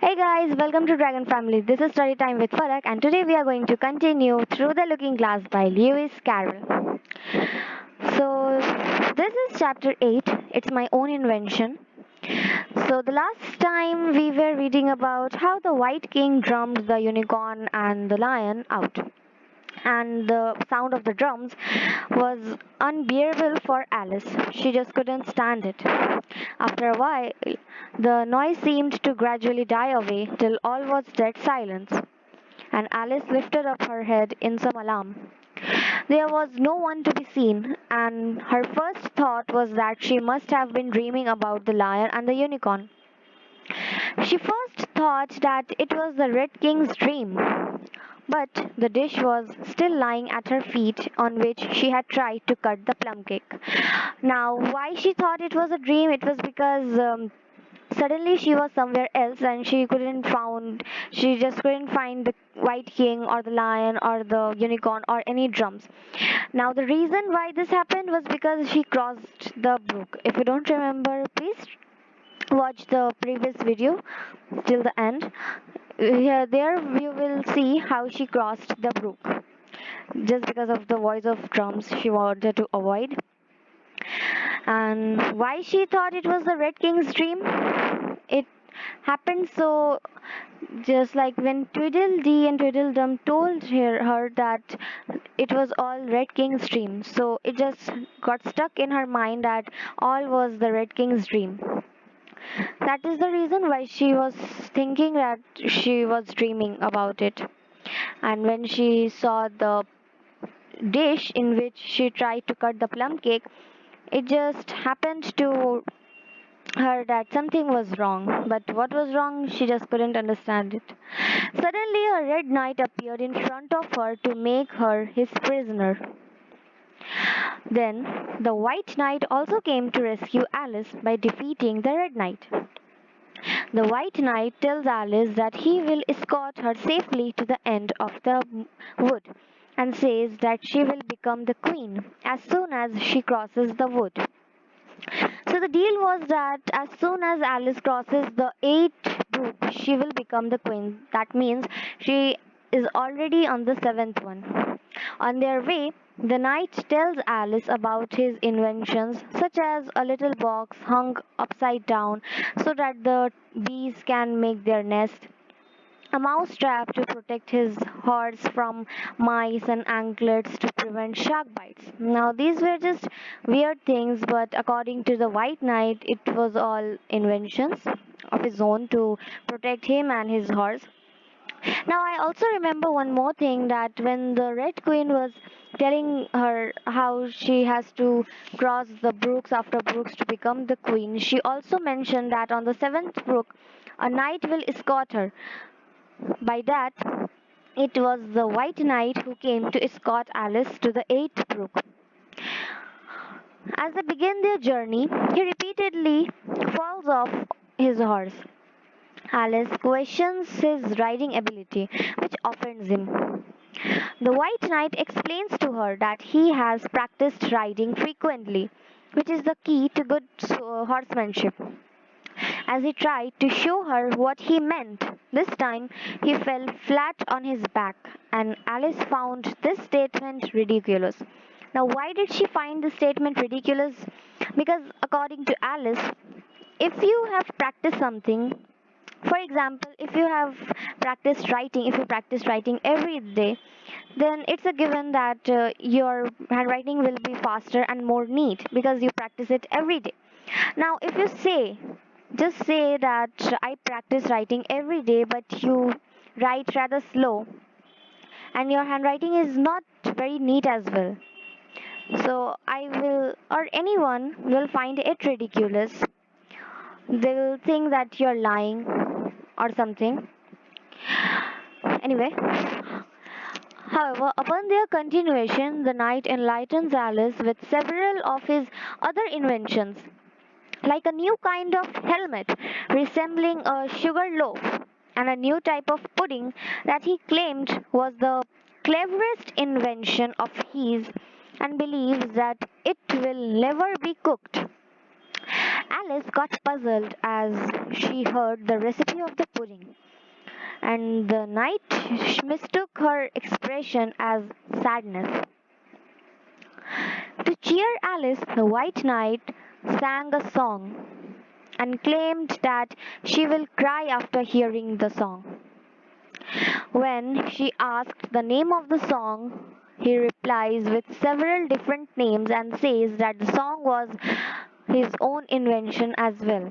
Hey guys, welcome to Dragon Family. This is Story Time with Farak, and today we are going to continue Through the Looking Glass by Lewis Carroll. So, this is chapter 8. It's my own invention. So, the last time we were reading about how the White King drummed the unicorn and the lion out, and the sound of the drums was unbearable for Alice. She just couldn't stand it. After a while, the noise seemed to gradually die away till all was dead silence, and Alice lifted up her head in some alarm. There was no one to be seen, and her first thought was that she must have been dreaming about the lion and the unicorn. She first thought that it was the Red King's dream, but the dish was still lying at her feet on which she had tried to cut the plum cake. Now, why she thought it was a dream? It was because suddenly she was somewhere else and she just couldn't find the White King or the lion or the unicorn or any drums. Now, the reason why this happened was because she crossed the brook. If you don't remember, please watch the previous video till the end. Here, there you will see how she crossed the brook just because of the voice of drums she wanted to avoid. And why she thought it was the Red King's dream? It happened so just like when Tweedledee and Tweedledum told her that it was all Red King's dream. So it just got stuck in her mind that all was the Red King's dream. That is the reason why she was thinking that she was dreaming about it. And when she saw the dish in which she tried to cut the plum cake, it just happened to her that something was wrong. But what was wrong, she just couldn't understand it. Suddenly, a red knight appeared in front of her to make her his prisoner. Then, the white knight also came to rescue Alice by defeating the red knight. The White Knight tells Alice that he will escort her safely to the end of the wood and says that she will become the queen as soon as she crosses the wood. So the deal was that as soon as Alice crosses the eighth brook, she will become the queen. That means she is already on the seventh one. On their way, the knight tells Alice about his inventions, such as a little box hung upside down so that the bees can make their nest, a mouse trap to protect his horse from mice, and anklets to prevent shark bites. Now, these were just weird things, but according to the White Knight, it was all inventions of his own to protect him and his horse. Now, I also remember one more thing that when the Red Queen was telling her how she has to cross the brooks after brooks to become the queen, she also mentioned that on the seventh brook, a knight will escort her. By that, it was the White Knight who came to escort Alice to the eighth brook. As they begin their journey, he repeatedly falls off his horse. Alice questions his riding ability, which offends him. The White Knight explains to her that he has practiced riding frequently, which is the key to good horsemanship. As he tried to show her what he meant, this time he fell flat on his back, and Alice found this statement ridiculous. Now, why did she find this statement ridiculous? Because, according to Alice, if you have practiced something, for example, if you practice writing every day, then it's a given that your handwriting will be faster and more neat because you practice it every day. Now, if you just say that I practice writing every day, but you write rather slow and your handwriting is not very neat as well. So I will, or anyone will find it ridiculous. They will think that you're lying or something. Anyway, however, upon their continuation, the knight enlightens Alice with several of his other inventions, like a new kind of helmet resembling a sugar loaf and a new type of pudding that he claimed was the cleverest invention of his and believes that it will never be cooked. Alice got puzzled as she heard the recipe of the pudding, and the knight mistook her expression as sadness. To cheer Alice, the White Knight sang a song and claimed that she will cry after hearing the song. When she asked the name of the song, he replies with several different names and says that the song was his own invention as well.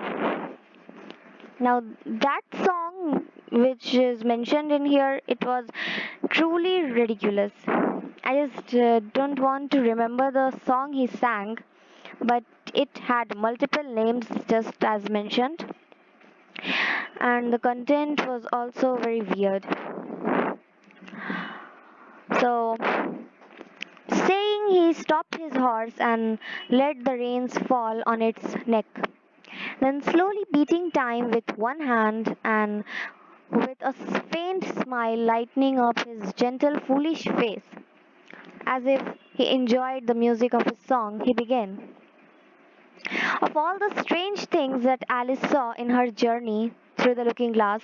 Now, that song which is mentioned in here, it was truly ridiculous. I just don't want to remember the song he sang, but it had multiple names just as mentioned, and the content was also very weird. So, saying he stopped his horse and let the reins fall on its neck, then slowly beating time with one hand and with a faint smile lighting up his gentle, foolish face, as if he enjoyed the music of his song, he began. Of all the strange things that Alice saw in her journey through the looking glass,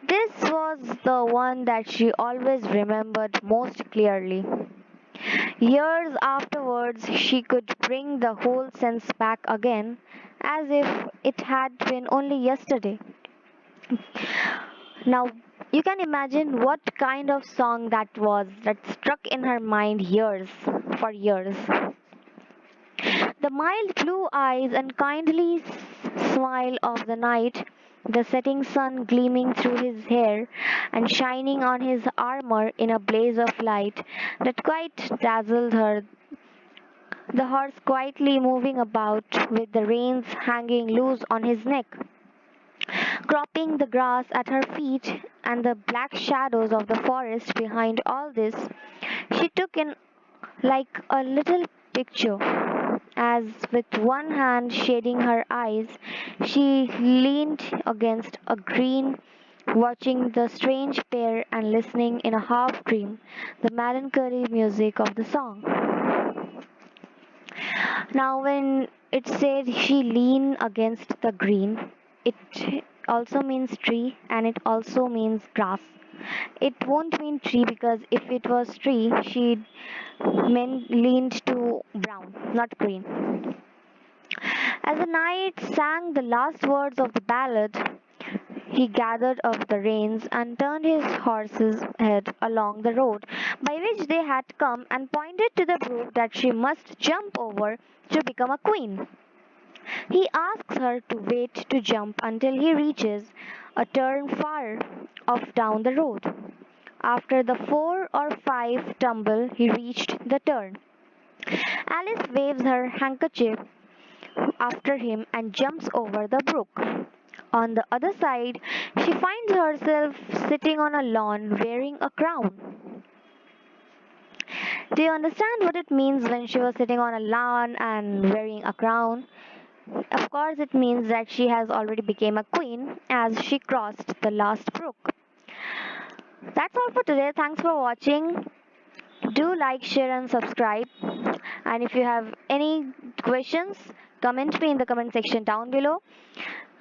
this was the one that she always remembered most clearly. Years afterwards, she could bring the whole sense back again, as if it had been only yesterday. Now, you can imagine what kind of song that was that struck in her mind for years. The mild blue eyes and kindly smile of the night, the setting sun gleaming through his hair and shining on his armor in a blaze of light that quite dazzled her. The horse quietly moving about with the reins hanging loose on his neck, cropping the grass at her feet, and the black shadows of the forest behind all this, she took in like a little picture, as with one hand shading her eyes, she leaned against a green, watching the strange pair and listening in a half dream the melancholy music of the song. Now, when it said she leaned against the green, it also means tree and it also means grass. It won't mean tree because if it was tree, she leaned to brown, not green. As the knight sang the last words of the ballad, he gathered up the reins and turned his horse's head along the road by which they had come and pointed to the brook that she must jump over to become a queen. He asks her to wait to jump until he reaches a turn far off down the road. After the 4 or 5 tumble, he reached the turn. Alice waves her handkerchief after him and jumps over the brook. On the other side, she finds herself sitting on a lawn wearing a crown. Do you understand what it means when she was sitting on a lawn and wearing a crown? Of course, it means that she has already become a queen as she crossed the last brook. That's all for today. Thanks for watching. Do like, share, and subscribe. And if you have any questions, comment me in the comment section down below.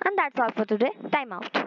And that's all for today. Time out.